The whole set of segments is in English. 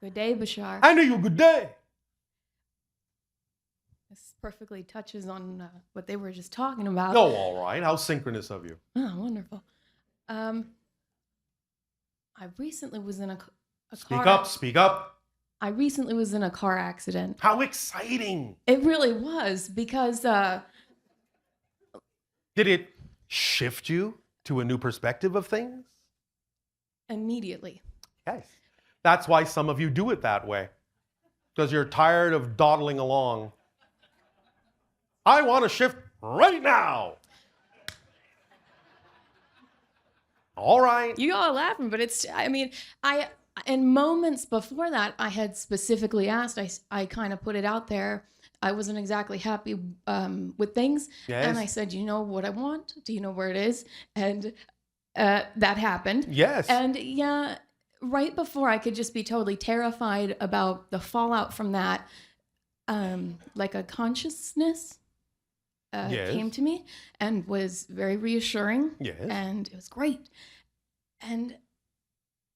Good day, Bashar. I know you. Good day. This perfectly touches on what they were just talking about. Oh, all right. How synchronous of you. Oh, wonderful. I recently was in a Speak car. up. Speak up. I recently was in a car accident. How exciting. It really was because Did it shift you to a new perspective of things? immediately. Yes. That's why some of you do it that way. Because you're tired of dawdling along. I want to shift right now. All right. You all are laughing, but in moments before that, I had specifically asked, I kind of put it out there. I wasn't exactly happy with things. Yes. And I said, you know what I want? Do you know where it is? And that happened. Yes. And yeah, right before I could just be totally terrified about the fallout from that, like a consciousness Yes. came to me and was very reassuring. Yes. And it was great. And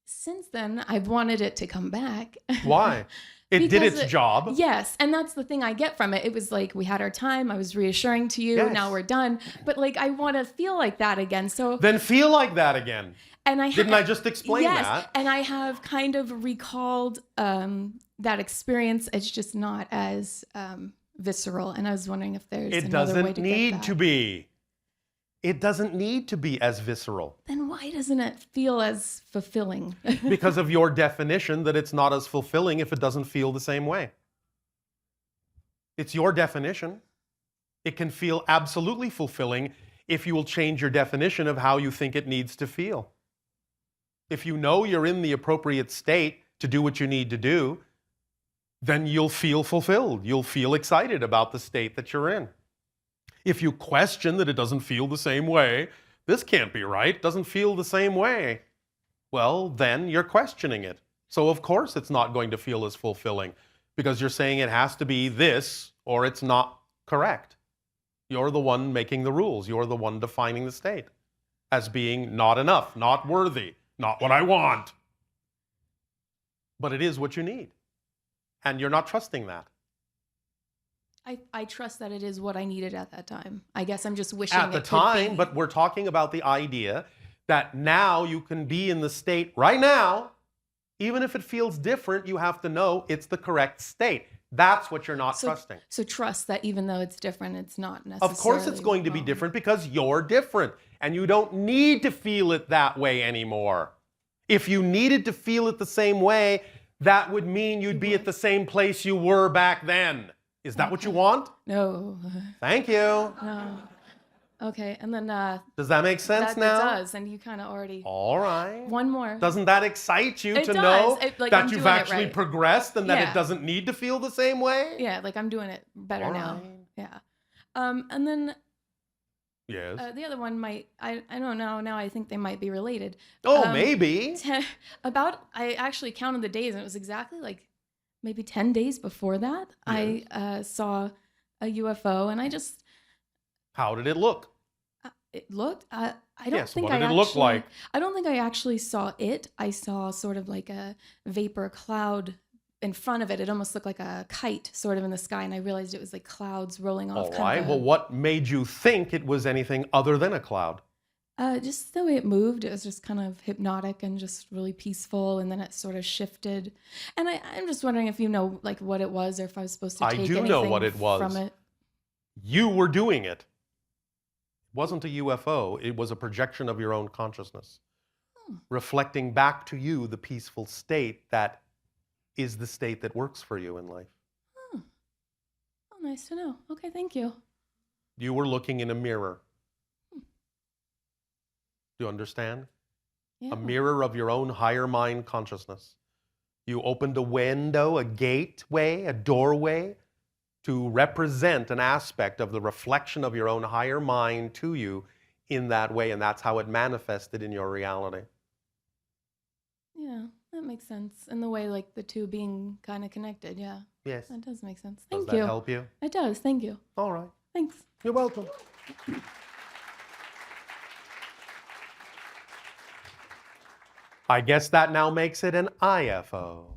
since then, I've wanted it to come back. Why? It did Because its job. Yes, and that's the thing I get from it. It was like, we had our time, I was reassuring to you, Yes. now we're done. But like, I want to feel like that again. So Then feel like that again. and Didn't I just explain yes, that? and I have kind of recalled that experience. It's just not as visceral. And I was wondering if there's It another way doesn't to need get that. to be. It doesn't need to be as visceral Then why doesn't it feel as fulfilling? because of your definition that it's not as fulfilling if it doesn't feel the same way. It's your definition. It can feel absolutely fulfilling if you will change your definition of how you think it needs to feel. If you know you're in the appropriate state to do what you need to do, then you'll feel fulfilled. You'll feel excited about the state that you're in. If you question that it doesn't feel the same way, this can't be right, doesn't feel the same way, well, then you're questioning it. So of course it's not going to feel as fulfilling because you're saying it has to be this or it's not correct. You're the one making the rules. You're the one defining the state as being not enough, not worthy, not what I want. But it is what you need. And you're not trusting that. I trust that it is what I needed at that time. I guess I'm just wishing At the it could time, be. but we're talking about the idea that now you can be in the state right now, even if it feels different, you have to know it's the correct state. That's what you're not trusting. So trust that even though it's different, it's not necessarily Of course it's going to be wrong. different because you're different and you don't need to feel it that way anymore. If you needed to feel it the same way, that would mean you'd be at the same place you were back then. Is that what you want? No. Thank you. No. Okay, and then Does that make sense that now? does, and you kind of already. All right. One more. Doesn't that excite you It to does. know Like, that I'm you've doing it actually right. progressed and that Yeah. it doesn't need to feel the same way? Yeah, like I'm doing it better All now. right. Yeah. And then Yes. the other one might, I don't know, now I think they might be related. Oh, maybe. I actually counted the days, and it was exactly like maybe 10 days before that, Yes. I saw a UFO, and I just, How did it look? it looked, I don't Yes, think what did I it look actually- like? I don't think I actually saw it. I saw sort of like a vapor cloud in front of it. It almost looked like a kite sort of in the sky, and I realized it was like clouds rolling off. All kind right. of Well, what made you think it was anything other than a cloud? just the way it moved, it was just kind of hypnotic and just really peaceful, and then it sort of shifted. And I'm just wondering if you know like what it was, or if I was supposed to I take do anything know what it was. from it. You were doing it. It wasn't a UFO. It was a projection of your own consciousness, reflecting back to you the peaceful state that is the state that works for you in life. Oh, nice to know. Okay, thank you. You were looking in a mirror. Do you understand? Yeah. A mirror of your own higher mind consciousness. You opened a window, a gateway, a doorway to represent an aspect of the reflection of your own higher mind to you in that way, and that's how it manifested in your reality. Yeah, that makes sense. And the way like the two being kind of connected. Yeah, Yes. that does make sense. Does Thank that you. help you? It does. Thank you. All right. Thanks. You're welcome. I guess that now makes it an IFO.